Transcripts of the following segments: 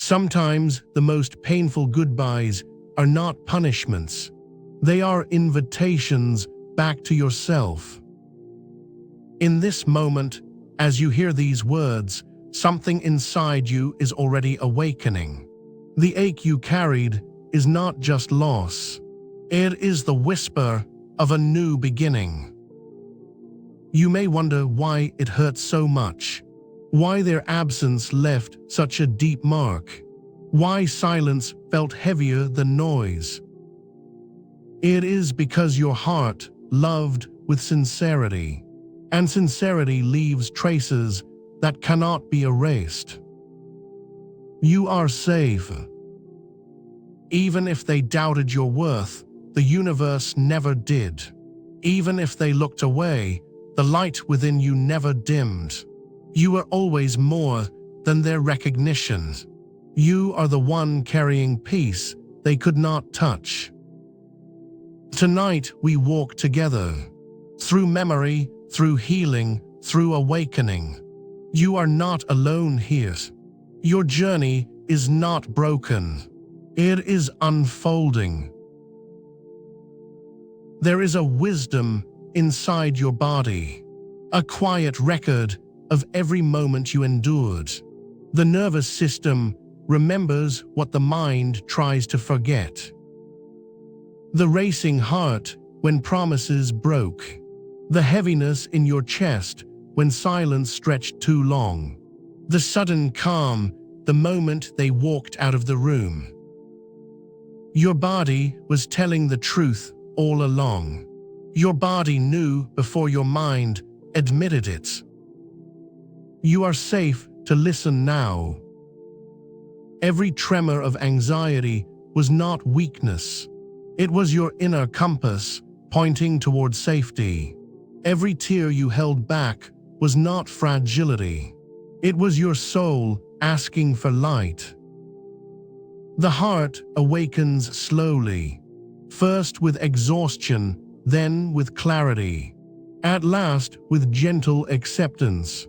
Sometimes the most painful goodbyes are not punishments. They are invitations back to yourself. In this moment, as you hear these words, something inside you is already awakening. The ache you carried is not just loss. It is the whisper of a new beginning. You may wonder why it hurts so much, why their absence left such a deep mark, why silence felt heavier than noise. It is because your heart loved with sincerity, and sincerity leaves traces that cannot be erased. You are safe. Even if they doubted your worth, the universe never did. Even if they looked away, the light within you never dimmed. You are always more than their recognition. You are the one carrying peace they could not touch. Tonight we walk together, through memory, through healing, through awakening. You are not alone here. Your journey is not broken. It is unfolding. There is a wisdom inside your body, a quiet record of every moment you endured. The nervous system remembers what the mind tries to forget. The racing heart when promises broke. The heaviness in your chest when silence stretched too long. The sudden calm the moment they walked out of the room. Your body was telling the truth all along. Your body knew before your mind admitted it. You are safe to listen now. Every tremor of anxiety was not weakness. It was your inner compass pointing toward safety. Every tear you held back was not fragility. It was your soul asking for light. The heart awakens slowly, first with exhaustion, then with clarity, at last with gentle acceptance.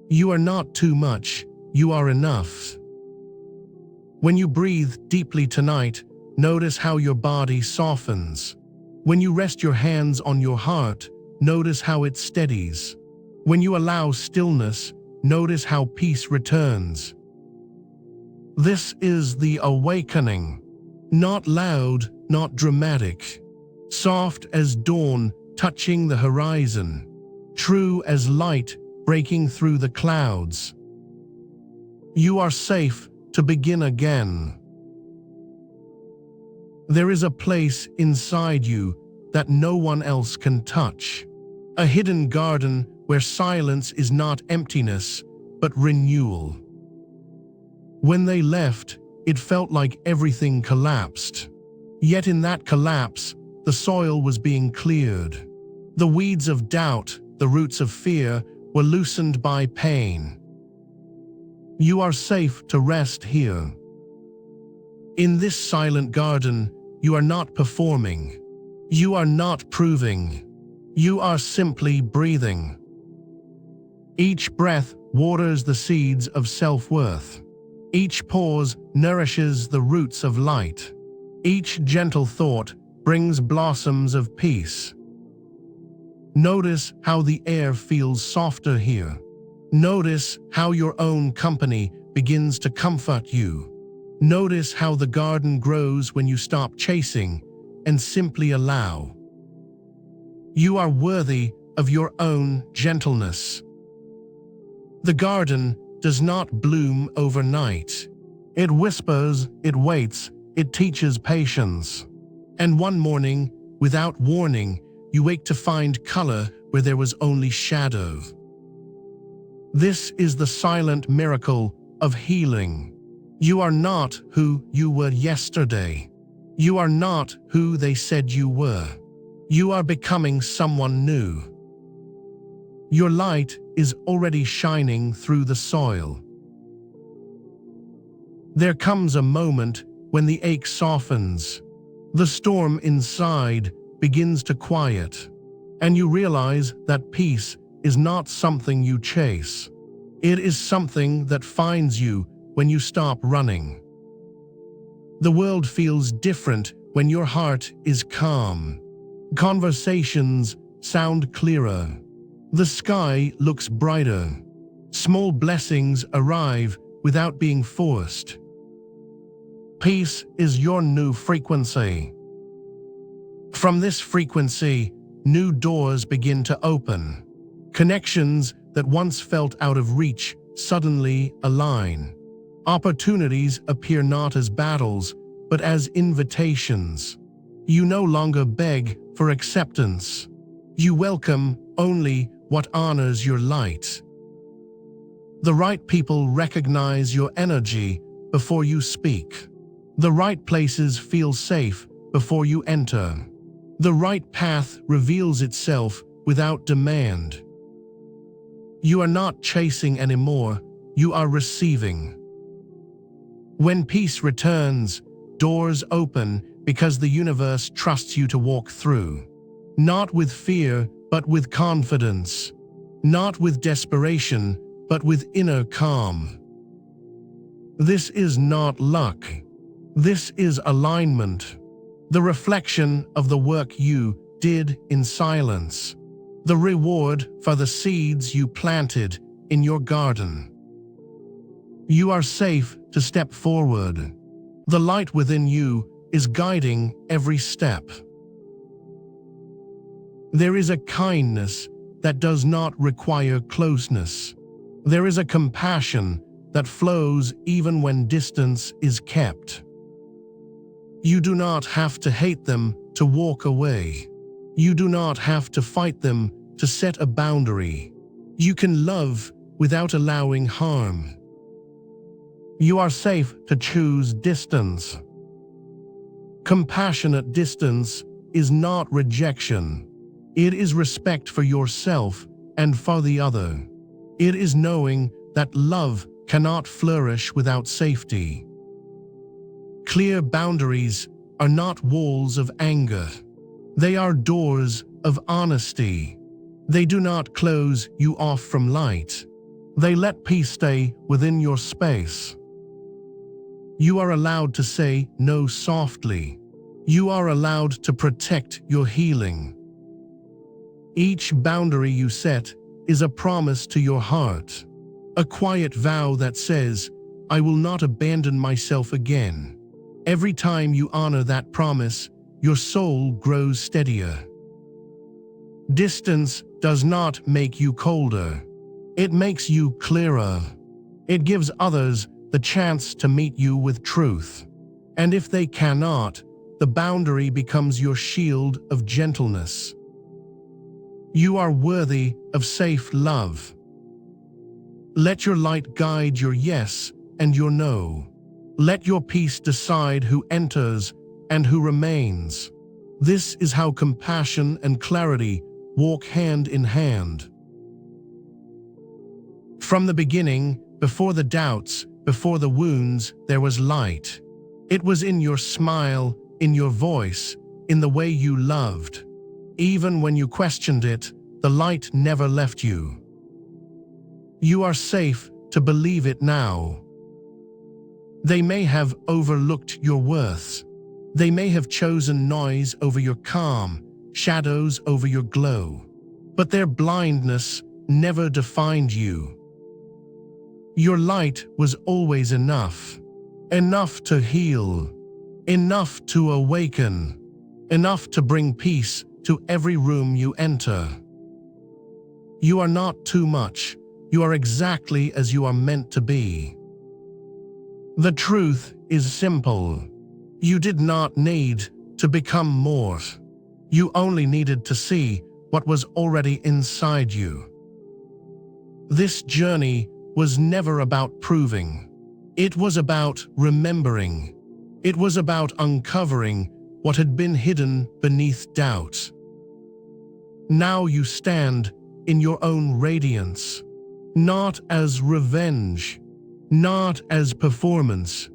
You are not too much, you are enough. When you breathe deeply tonight, notice how your body softens. When you rest your hands on your heart, notice how it steadies. When you allow stillness, notice how peace returns. This is the awakening. Not loud, not dramatic. Soft as dawn touching the horizon. True as light breaking through the clouds. You are safe to begin again. There is a place inside you that no one else can touch. A hidden garden where silence is not emptiness, but renewal. When they left, it felt like everything collapsed. Yet in that collapse, the soil was being cleared. The weeds of doubt, the roots of fear, were loosened by pain. You are safe to rest here. In this silent garden, you are not performing. You are not proving. You are simply breathing. Each breath waters the seeds of self-worth. Each pause nourishes the roots of light. Each gentle thought brings blossoms of peace. Notice how the air feels softer here. Notice how your own company begins to comfort you. Notice how the garden grows when you stop chasing and simply allow. You are worthy of your own gentleness. The garden does not bloom overnight. It whispers, it waits, it teaches patience. And one morning, without warning, you wake to find color where there was only shadow. This is the silent miracle of healing. You are not who you were yesterday. You are not who they said you were. You are becoming someone new. Your light is already shining through the soil. There comes a moment when the ache softens. The storm inside begins to quiet, and you realize that peace is not something you chase. It is something that finds you when you stop running. The world feels different when your heart is calm. Conversations sound clearer. The sky looks brighter. Small blessings arrive without being forced. Peace is your new frequency. From this frequency, new doors begin to open. Connections that once felt out of reach suddenly align. Opportunities appear not as battles, but as invitations. You no longer beg for acceptance. You welcome only what honors your light. The right people recognize your energy before you speak. The right places feel safe before you enter. The right path reveals itself without demand. You are not chasing anymore, you are receiving. When peace returns, doors open because the universe trusts you to walk through. Not with fear, but with confidence. Not with desperation, but with inner calm. This is not luck. This is alignment. The reflection of the work you did in silence. The reward for the seeds you planted in your garden. You are safe to step forward. The light within you is guiding every step. There is a kindness that does not require closeness. There is a compassion that flows even when distance is kept. You do not have to hate them to walk away. You do not have to fight them to set a boundary. You can love without allowing harm. You are safe to choose distance. Compassionate distance is not rejection. It is respect for yourself and for the other. It is knowing that love cannot flourish without safety. Clear boundaries are not walls of anger. They are doors of honesty. They do not close you off from light. They let peace stay within your space. You are allowed to say no softly. You are allowed to protect your healing. Each boundary you set is a promise to your heart, a quiet vow that says, I will not abandon myself again. Every time you honor that promise, your soul grows steadier. Distance does not make you colder. It makes you clearer. It gives others the chance to meet you with truth. And if they cannot, the boundary becomes your shield of gentleness. You are worthy of safe love. Let your light guide your yes and your no. Let your peace decide who enters and who remains. This is how compassion and clarity walk hand in hand. From the beginning, before the doubts, before the wounds, there was light. It was in your smile, in your voice, in the way you loved. Even when you questioned it, the light never left you. You are safe to believe it now. They may have overlooked your worth. They may have chosen noise over your calm, shadows over your glow. But their blindness never defined you. Your light was always enough. Enough to heal. Enough to awaken. Enough to bring peace to every room you enter. You are not too much. You are exactly as you are meant to be. The truth is simple. You did not need to become more. You only needed to see what was already inside you. This journey was never about proving. It was about remembering. It was about uncovering what had been hidden beneath doubt. Now you stand in your own radiance, not as revenge, not as performance,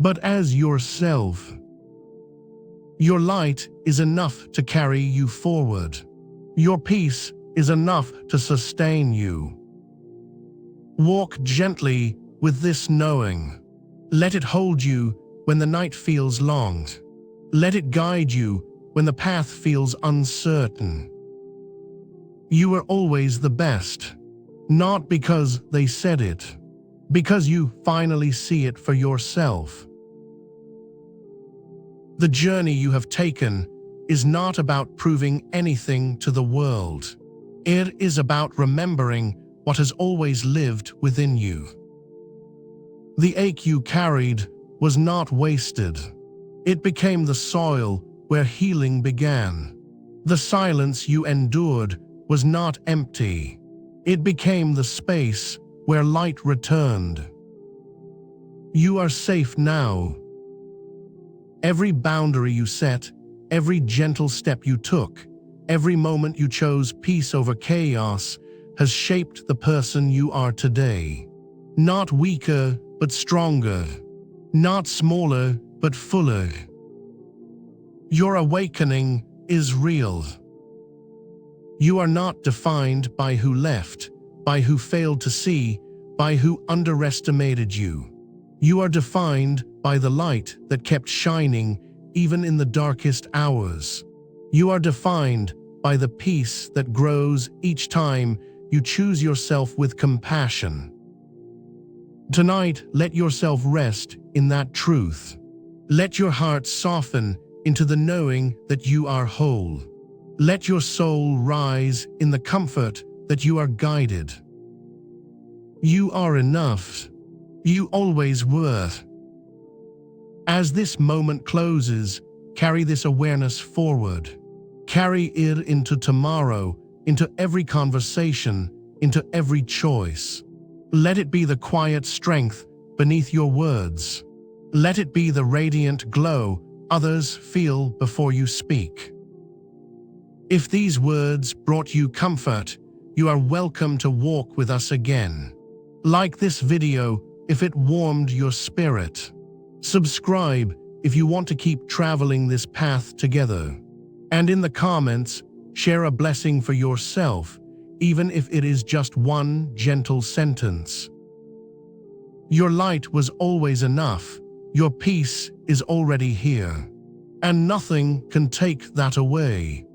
but as yourself. Your light is enough to carry you forward. Your peace is enough to sustain you. Walk gently with this knowing. Let it hold you when the night feels long. Let it guide you when the path feels uncertain. You are always the best, not because they said it, because you finally see it for yourself. The journey you have taken is not about proving anything to the world. It is about remembering what has always lived within you. The ache you carried was not wasted. It became the soil where healing began. The silence you endured was not empty. It became the space where light returned. You are safe now. Every boundary you set, every gentle step you took, every moment you chose peace over chaos has shaped the person you are today. Not weaker, but stronger. Not smaller, but fuller. Your awakening is real. You are not defined by who left, by who failed to see, by who underestimated you. You are defined by the light that kept shining even in the darkest hours. You are defined by the peace that grows each time you choose yourself with compassion. Tonight, let yourself rest in that truth. Let your heart soften into the knowing that you are whole. Let your soul rise in the comfort that you are guided. You are enough. You always were. As this moment closes, carry this awareness forward. Carry it into tomorrow, into every conversation, into every choice. Let it be the quiet strength beneath your words. Let it be the radiant glow others feel before you speak. If these words brought you comfort, you are welcome to walk with us again. Like this video if it warmed your spirit. Subscribe if you want to keep traveling this path together. And in the comments, share a blessing for yourself, even if it is just one gentle sentence. Your light was always enough. Your peace is already here. And nothing can take that away.